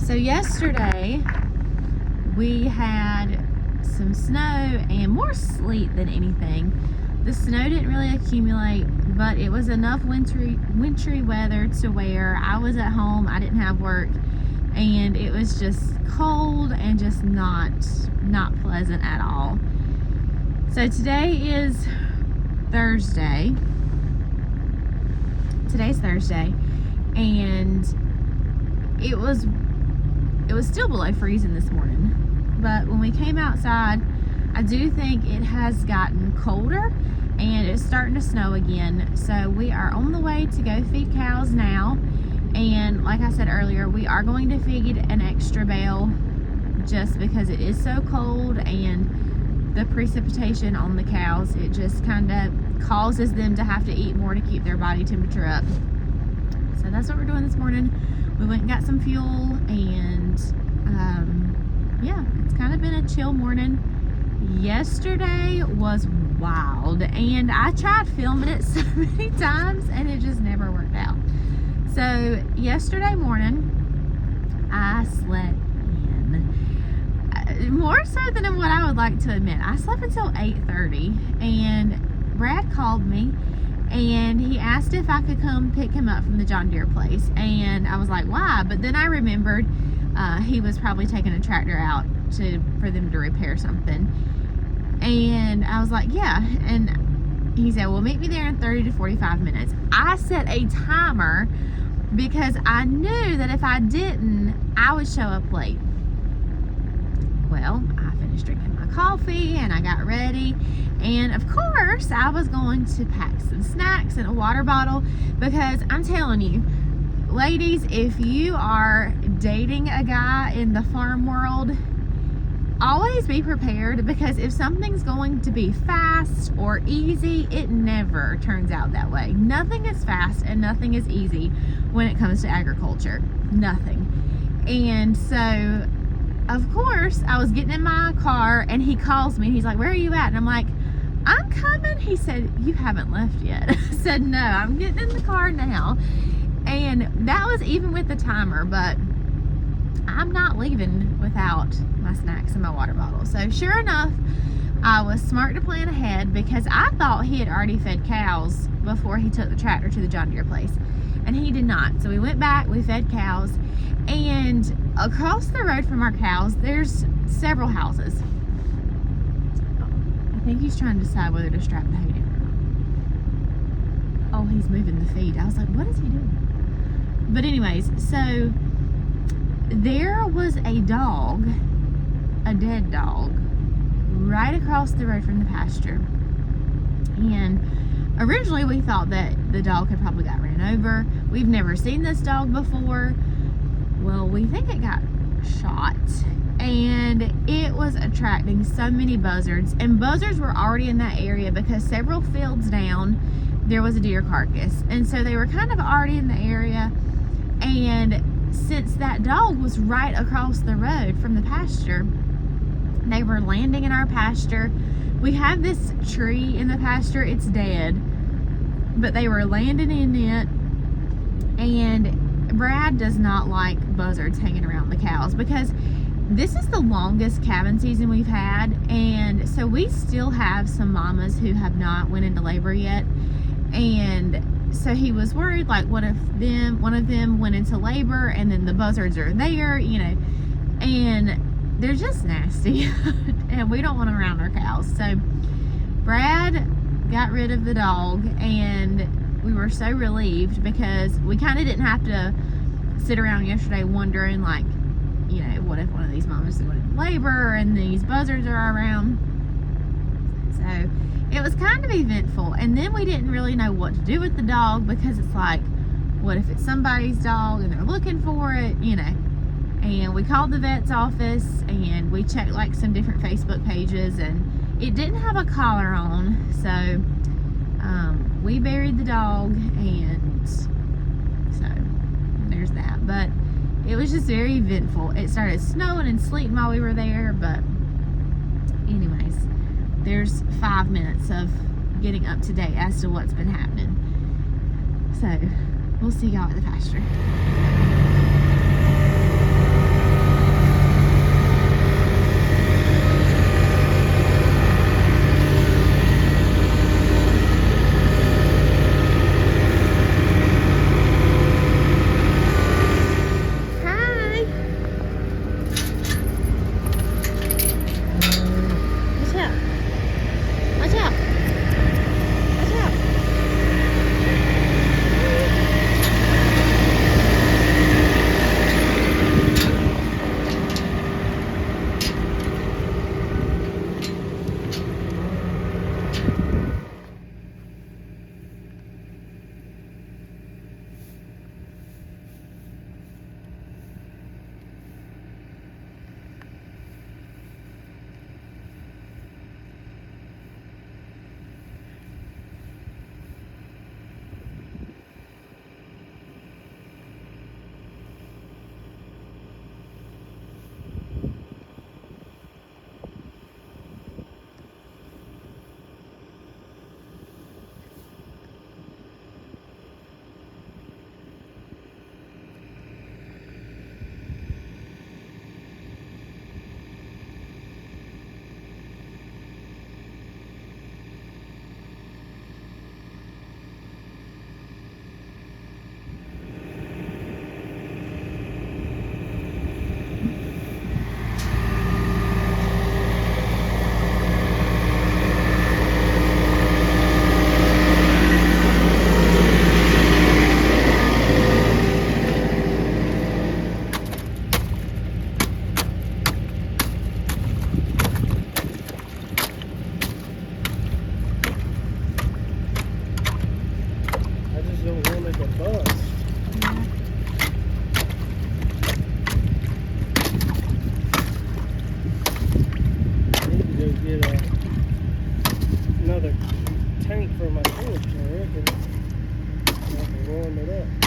So yesterday we had some snow and more sleet than anything. The snow didn't really accumulate, but it was enough wintry weather to where I was at home, I didn't have work, and it was just cold and just not pleasant at all. So today is Thursday. Today's Thursday, and it was still below freezing this morning. But when we came outside, I do think it has gotten colder and it's starting to snow again. So we are on the way to go feed cows now. And like I said earlier, we are going to feed an extra bale just because it is so cold, and the precipitation on the cows, it just kind of causes them to have to eat more to keep their body temperature up. So that's what we're doing this morning. We went and got some fuel, and yeah, it's kind of been a chill morning. Yesterday was wild, and I tried filming it so many times and it just never worked out. So yesterday morning I slept in, more so than what I would like to admit. I slept until 8:30, and Brad called me and he asked if I could come pick him up from the John Deere place, and I was like, why? But then I remembered he was probably taking a tractor out for them to repair something, and I was like, yeah. And he said, well, meet me there in 30 to 45 minutes. I set a timer because I knew that if I didn't, I would show up late. Well, I finished drinking my coffee and I got ready, and of course I was going to pack some snacks and a water bottle, because I'm telling you, ladies, if you are dating a guy in the farm world, always be prepared, because if something's going to be fast or easy, it never turns out that way. Nothing is fast and nothing is easy when it comes to agriculture. Nothing. And so of course I was getting in my car and he calls me and he's like, where are you at? And I'm like, I'm coming. He said, you haven't left yet. I said, no, I'm getting in the car now. And that was even with the timer, but I'm not leaving without my snacks and my water bottle. So sure enough, I was smart to plan ahead, because I thought he had already fed cows before he took the tractor to the John Deere place, and he did not. So we went back, we fed cows, and across the road from our cows, there's several houses. I think he's trying to decide whether to strap the hay down or not. Oh, he's moving the feed. I was like, what is he doing? But anyways, so there was a dog, a dead dog, right across the road from the pasture. And originally we thought that the dog had probably got ran over. We've never seen this dog before. Well, we think it got shot, and it was attracting so many buzzards, and buzzards were already in that area because several fields down there was a deer carcass, and so they were kind of already in the area. And since that dog was right across the road from the pasture, they were landing in our pasture. We have this tree in the pasture, it's dead, but they were landing in it. And Brad does not like buzzards hanging around the cows, because this is the longest calving season we've had, and so we still have some mamas who have not went into labor yet. And so he was worried, like, what if one of them went into labor and then the buzzards are there, you know, and they're just nasty and we don't want them around our cows. So Brad got rid of the dog, and we were so relieved, because we kind of didn't have to sit around yesterday wondering, like, you know, what if one of these mamas is going into labor and these buzzards are around. So it was kind of eventful. And then we didn't really know what to do with the dog, because it's like, what if it's somebody's dog and they're looking for it, you know. And we called the vet's office and we checked like some different Facebook pages, and it didn't have a collar on. So we buried the dog, and so there's that. But it was just very eventful. It started snowing and sleeting while we were there, but anyways, there's 5 minutes of getting up to date as to what's been happening. So we'll see y'all at the pasture. paint for my porch, I reckon. I can go into that.